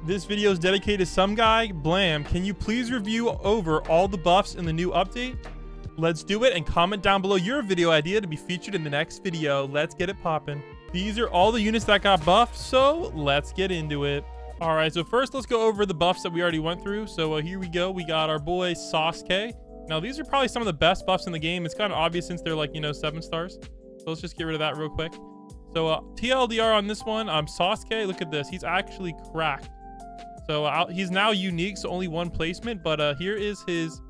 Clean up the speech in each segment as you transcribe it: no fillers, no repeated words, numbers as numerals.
This video is dedicated to some guy, Blam. Can you please review over all the buffs in the new update? Let's do it, and comment down below your video idea to be featured in the next video. Let's get it poppin'. These are all the units that got buffed, so let's get into it. All right, so first let's go over the buffs that we already went through. So here we go. We got our boy Sasuke. Now these are probably some of the best buffs in the game. It's kind of obvious since they're like, 7 stars. So let's just get rid of that real quick. So TLDR on this one, Sasuke, look at this. He's actually cracked. So he's now unique, so only one placement. But here is his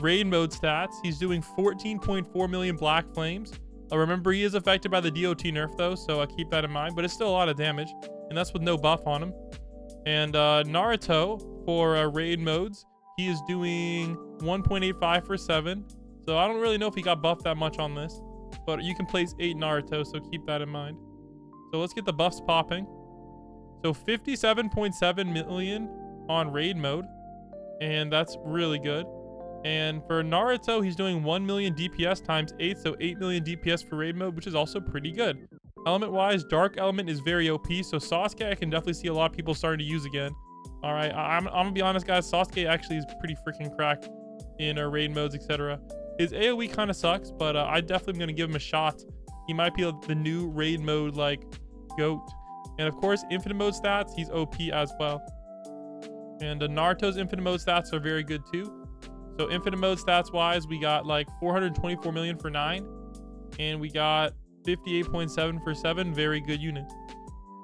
raid mode stats. He's doing 14.4 million black flames. Remember, he is affected by the DOT nerf though, so keep that in mind. But it's still a lot of damage, and that's with no buff on him. And Naruto for raid modes, he is doing 1.85 for 7. So I don't really know if he got buffed that much on this, but you can place 8 Naruto, so keep that in mind. So let's get the buffs popping. So 57.7 million on raid mode, and that's really good. And for Naruto, he's doing 1 million DPS times 8, so 8 million DPS for raid mode, which is also pretty good. Element wise, dark element is very OP, so Sasuke I can definitely see a lot of people starting to use again. All right, I'm gonna be honest, guys, Sasuke actually is pretty freaking cracked in raid modes, etc. His AoE kind of sucks, but I definitely am gonna give him a shot. He might be the new raid mode like GOAT. And of course, infinite mode stats, he's OP as well. And Naruto's infinite mode stats are very good too. So infinite mode stats wise, we got like 424 million for 9, and we got 58.7 for 7. Very good unit.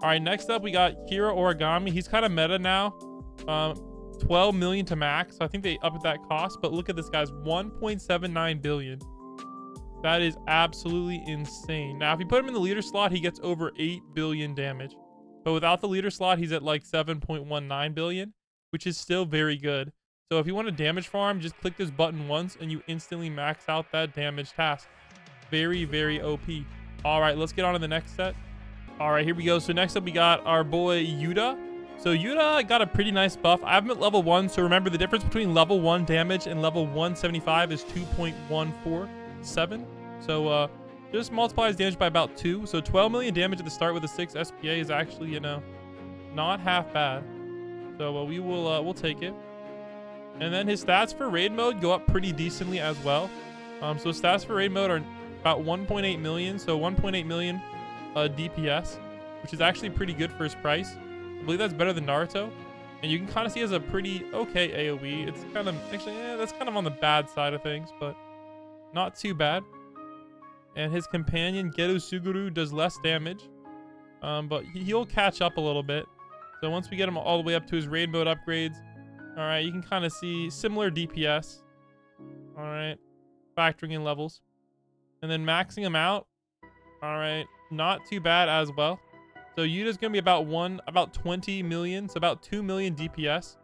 All right, next up we got Kira Origami. He's kind of meta now. 12 million to max. So I think they upped that cost, but look at this, guys, 1.79 billion. That is absolutely insane. Now, if you put him in the leader slot, he gets over 8 billion damage. But without the leader slot, he's at like 7.19 billion, which is still very good. So if you want to damage farm, just click this button once and you instantly max out that damage task. Very, very OP. All right, let's get on to the next set. All right, here we go. So next up, we got our boy Uda. So Uda got a pretty nice buff. I have him at level 1. So remember, the difference between level 1 damage and level 175 is 2.147. So just multiplies damage by about 2. So 12 million damage at the start with a 6 SPA is actually, not half bad. So we'll take it. And then his stats for raid mode go up pretty decently as well. So stats for raid mode are about 1.8 million. So 1.8 million DPS, which is actually pretty good for his price. I believe that's better than Naruto. And you can kind of see he has a pretty okay AoE. It's kind of, actually, that's kind of on the bad side of things, but not too bad. And his companion, Ghetto Suguru, does less damage. But he'll catch up a little bit. So once we get him all the way up to his raid mode upgrades, all right, you can kind of see similar DPS. All right, factoring in levels. And then maxing him out, all right, not too bad as well. So Uda's gonna be about 20 million, so about 2 million DPS.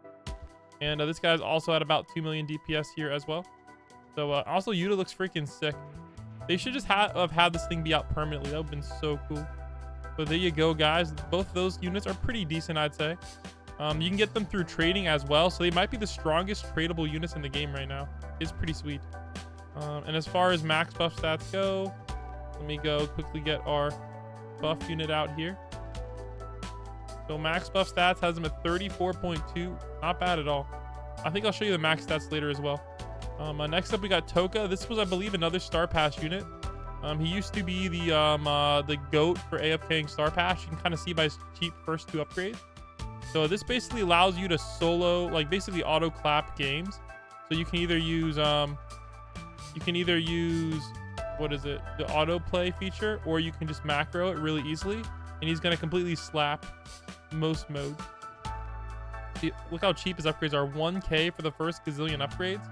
And this guy's also at about 2 million DPS here as well. So also Uda looks freaking sick. They should just have had this thing be out permanently. That would have been so cool. But there you go, guys. Both of those units are pretty decent, I'd say. You can get them through trading as well, so they might be the strongest tradable units in the game right now. It's pretty sweet. And as far as max buff stats go, let me go quickly get our buff unit out here. So max buff stats has them at 34.2. Not bad at all. I think I'll show you the max stats later as well. Next up we got Toka. This was, I believe, another star pass unit. He used to be the GOAT for AFKing star pass. You can kind of see by his cheap first 2 upgrades. So this basically allows you to solo, like basically auto clap games. So you can either use what is it, the autoplay feature, or you can just macro it really easily, and he's gonna completely slap most modes. See, look how cheap his upgrades are. 1K for the first gazillion upgrades,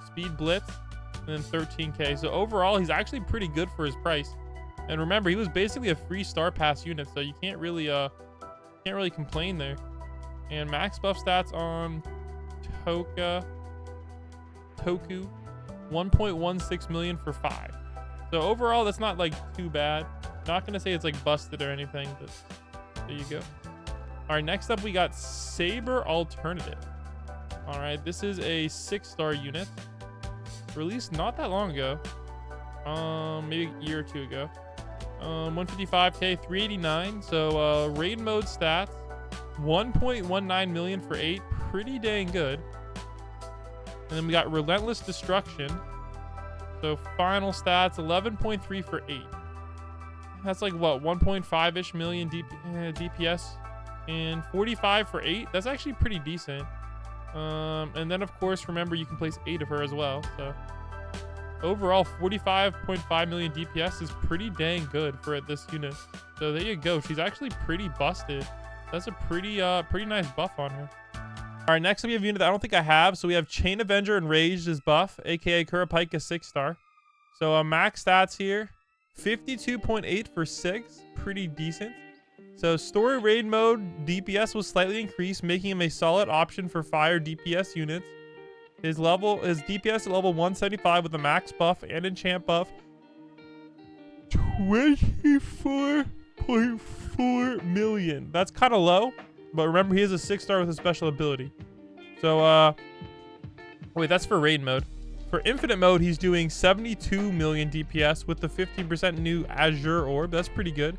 speed blitz, and then 13K. So overall, he's actually pretty good for his price. And remember, he was basically a free star pass unit, so you can't really complain there. And max buff stats on Toku, 1.16 million for 5. So overall, that's not like too bad. Not gonna say it's like busted or anything, but there you go. All right, next up we got Saber Alternative. All right, this is a 6-star unit, released not that long ago, maybe a year or 2 ago. 155k, 389. So raid mode stats, 1.19 million for 8. Pretty dang good. And then we got Relentless Destruction. So final stats, 11.3 for 8. That's like what, 1.5-ish million DPS. And 45 for 8. That's actually pretty decent. And then of course, remember you can place 8 of her as well. So overall, 45.5 million DPS is pretty dang good for this unit. So there you go. She's actually pretty busted. That's a pretty nice buff on her. All right, next we have a unit that I don't think I have. So we have Chain Avenger Enraged as buff, aka Kurapika 6-star. So max stats here, 52.8 for 6, pretty decent. So story raid mode DPS was slightly increased, making him a solid option for fire DPS units. His DPS at level 175 with a max buff and enchant buff, 24.4 million. That's kind of low, but remember he is a 6-star with a special ability. So wait, that's for raid mode. For infinite mode, he's doing 72 million DPS with the 15% new Azure Orb. That's pretty good.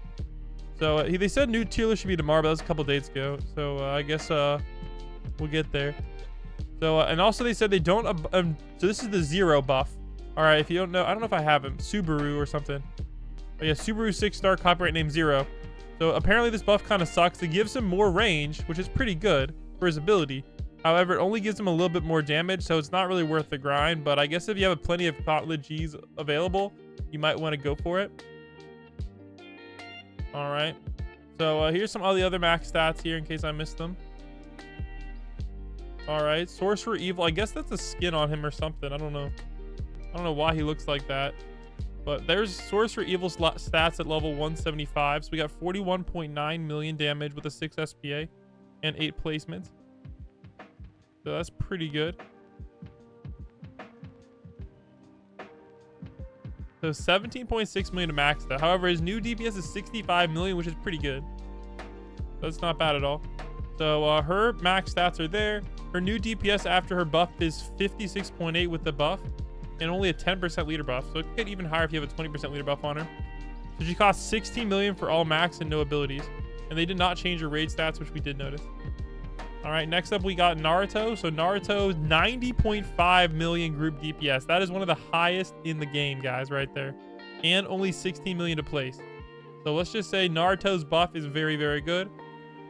So they said new tier list should be tomorrow, but that was a couple days ago. So I guess we'll get there. So and also they said they don't. So this is the 0 buff. All right, if you don't know, I don't know if I have him. Subaru or something. Oh yeah, Subaru 6-star copyright name 0. So apparently this buff kind of sucks. It gives him more range, which is pretty good for his ability. However, it only gives him a little bit more damage, so it's not really worth the grind. But I guess if you have plenty of Gauntlet Gs available, you might want to go for it. All right. So here's some of the other max stats here in case I missed them. All right. Sorcerer Evil. I guess that's a skin on him or something. I don't know. I don't know why he looks like that. But there's Sorcerer Evil stats at level 175. So we got 41.9 million damage with a 6 SPA and 8 placements. So that's pretty good. So 17.6 million to max that. However, his new DPS is 65 million, which is pretty good. That's not bad at all. So her max stats are there. Her new DPS after her buff is 56.8 with the buff and only a 10% leader buff. So it could get even higher if you have a 20% leader buff on her. So she costs 16 million for all max and no abilities. And they did not change her raid stats, which we did notice. All right, next up we got Naruto. So Naruto's 90.5 million group DPS. That is one of the highest in the game, guys, right there. And only 16 million to place. So let's just say Naruto's buff is very, very good.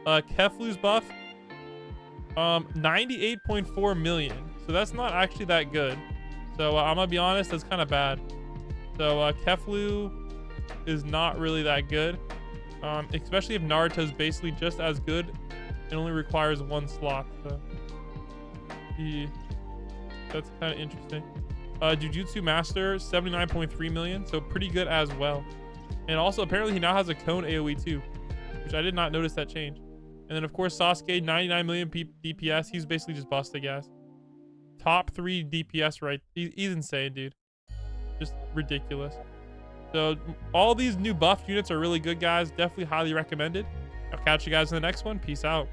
Keflu's buff, 98.4 million. So that's not actually that good. So I'm gonna be honest, that's kind of bad. So Keflu is not really that good. Especially if Naruto's basically just as good. It only requires 1 slot, so yeah, that's kind of interesting. Jujutsu Master, 79.3 million, so pretty good as well. And also apparently he now has a cone AoE too, which I did not notice that change. And then of course Sasuke, 99 million DPS. He's basically just busted, guys. Top 3 DPS, right? He's insane, dude. Just ridiculous. So all these new buff units are really good, guys. Definitely highly recommended. I'll catch you guys in the next one. Peace out.